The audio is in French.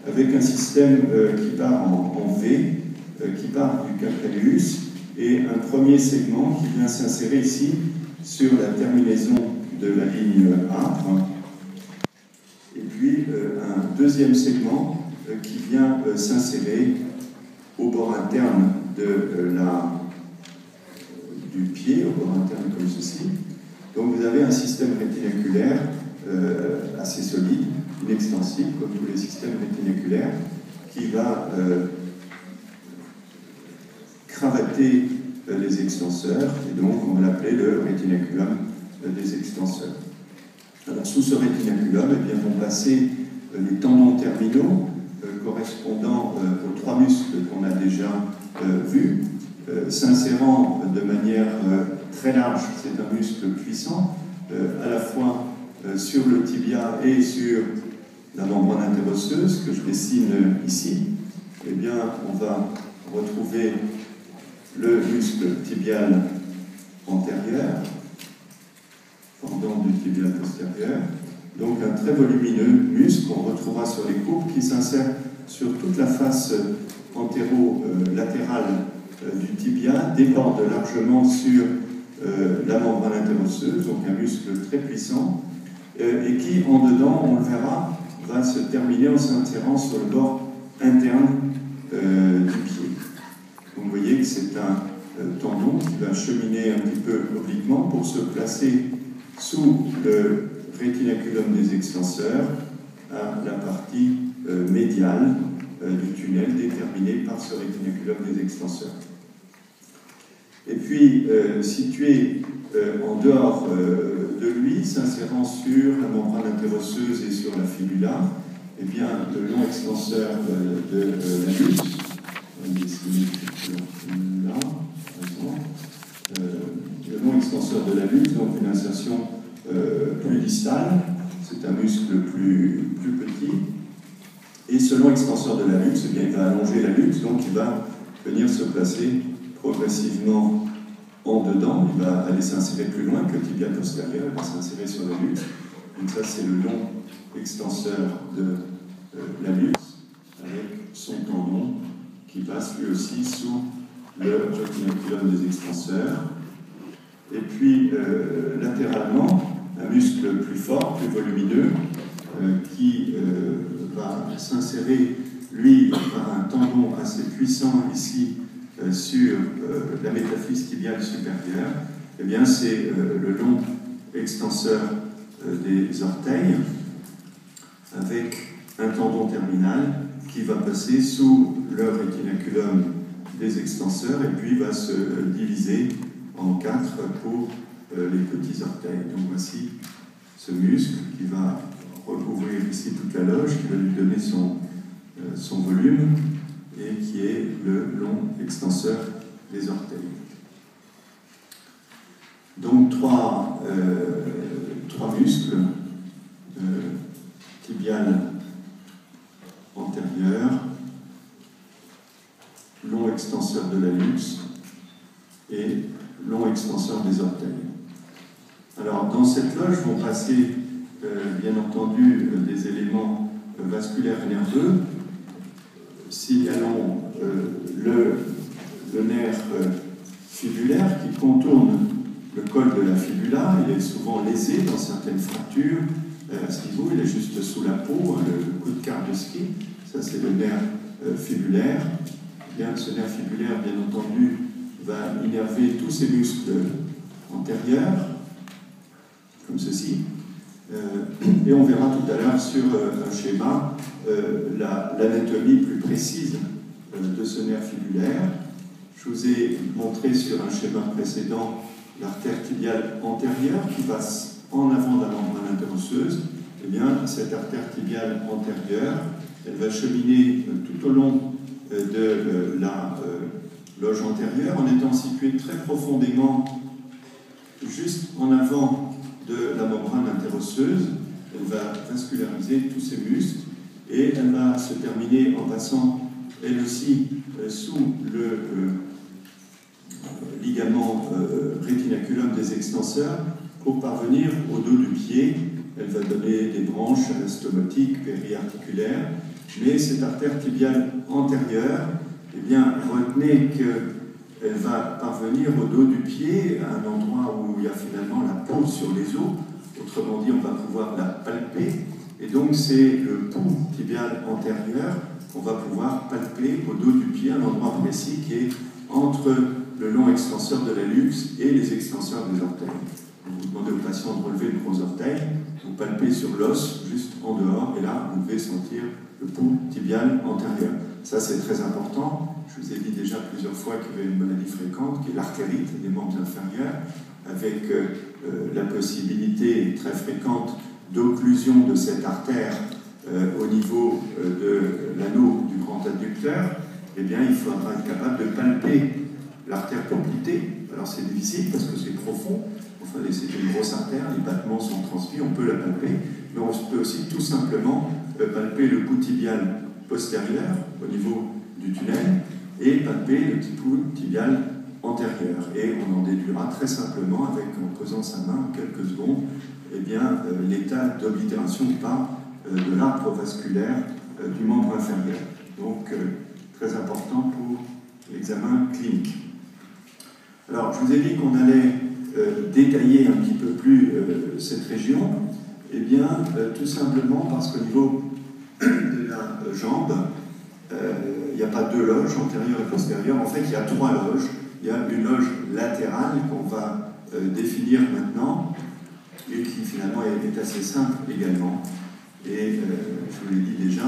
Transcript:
avec un système qui part en V, qui part du calcaneus, et un premier segment qui vient s'insérer ici sur la terminaison de la ligne A, et puis un deuxième segment qui vient s'insérer au bord interne du pied, au bord interne comme ceci. Donc vous avez un système rétinaculaire assez solide, inextensible, comme tous les systèmes rétinaculaires, qui va cravater les extenseurs, et donc on va l'appeler le rétinaculum des extenseurs. Alors sous ce rétinaculum, eh bien, vont passer les tendons terminaux correspondant aux trois muscles qu'on a déjà vus, s'insérant de manière très large, c'est un muscle puissant, à la fois sur le tibia et sur la membrane interosseuse que je dessine ici. Eh bien, on va retrouver le muscle tibial antérieur, pendant du tibial postérieur. Donc un très volumineux muscle qu'on retrouvera sur les courbes qui s'insère sur toute la face antéro-latérale du tibia, déborde largement sur la membrane interosseuse, donc un muscle très puissant, et qui, en dedans, on le verra, va se terminer en s'insérant sur le bord interne du pied. Donc vous voyez que c'est un tendon qui va cheminer un petit peu obliquement pour se placer sous le rétinaculum des extenseurs à la partie médiale du tunnel déterminée par ce rétinaculum des extenseurs. Et puis, situé en dehors de lui, s'insérant sur la membrane interosseuse et sur la fibula, eh bien, le long extenseur de l'hallux, le long extenseur de l'hallux, donc une insertion plus distale, c'est un muscle plus petit, et ce long extenseur de l'hallux, eh bien, il va allonger l'hallux, donc il va venir se placer progressivement en dedans, il va aller s'insérer plus loin que le tibia postérieur, il va s'insérer sur l'hallux. Donc ça, c'est le long extenseur de l'hallux, avec son tendon qui passe lui aussi sous le rétinaculum des extenseurs. Et puis, latéralement, un muscle plus fort, plus volumineux, qui va s'insérer, lui, par un tendon assez puissant ici, sur la métaphyse tibiale supérieure. Eh bien, c'est le long extenseur des orteils, avec un tendon terminal qui va passer sous le rétinaculum des extenseurs et puis va se diviser en 4 pour les petits orteils. Donc voici ce muscle qui va recouvrir ici toute la loge, qui va lui donner son volume et qui est le long extenseur des orteils. Donc trois muscles, tibial antérieur, long extenseur de l'hallux et long extenseur des orteils. Alors, dans cette loge vont passer, bien entendu, des éléments vasculaires et nerveux, signalant le nerf fibulaire qui contourne le col de la fibula. Il est souvent lésé dans certaines fractures. À ce niveau, il est juste sous la peau, le coup de quart de ski. Ça, c'est le nerf fibulaire. Bien, ce nerf fibulaire, bien entendu, va innerver tous ces muscles antérieurs, comme ceci. Et on verra tout à l'heure sur un schéma l'anatomie plus précise de ce nerf fibulaire. Je vous ai montré sur un schéma précédent l'artère tibiale antérieure qui passe en avant de la membrane interosseuse. Eh bien, cette artère tibiale antérieure, elle va cheminer tout au long de la loge antérieure en étant située très profondément juste en avant de la membrane interosseuse. Elle va vasculariser tous ces muscles et elle va se terminer en passant elle aussi sous le ligament rétinaculum des extenseurs pour parvenir au dos du pied. Elle va donner des branches anastomotiques, périarticulaires, Mais cette artère tibiale antérieure, eh bien, retenez qu'elle va parvenir au dos du pied, à un endroit où il y a finalement la peau sur les os. Autrement dit, on va pouvoir la palper. Et donc, c'est le pouls tibial antérieur qu'on va pouvoir palper au dos du pied, à un endroit précis qui est entre le long extenseur de l'hallux et les extenseurs des orteils. Vous demandez au patient de relever le gros orteil, vous palpez sur l'os, juste en dehors, et là, vous devez sentir le pouls tibial antérieur. Ça, c'est très important. Je vous ai dit déjà plusieurs fois qu'il y avait une maladie fréquente, qui est l'artérite des membres inférieurs, avec la possibilité très fréquente d'occlusion de cette artère au niveau de l'anneau du grand adducteur. Eh bien, il faudra être capable de palper l'artère poplitée. Alors, c'est difficile parce que c'est profond. Enfin, c'est une grosse artère, les battements sont transmis, on peut la palper. Mais on peut aussi tout simplement palper le pouls tibial postérieur au niveau du tunnel et palper le petit pouls tibial antérieur. Et on en déduira très simplement, en posant sa main quelques secondes, eh bien, l'état d'oblitération ou pas de l'arbre vasculaire du membre inférieur. Donc, très important pour l'examen clinique. Alors, je vous ai dit qu'on allait détailler un petit peu plus cette région. Eh bien, tout simplement parce qu'au niveau de la jambe, il n'y a pas deux loges, antérieure et postérieure. En fait, il y a trois loges. Il y a une loge latérale qu'on va définir maintenant et qui finalement est assez simple également. Et je vous l'ai dit déjà,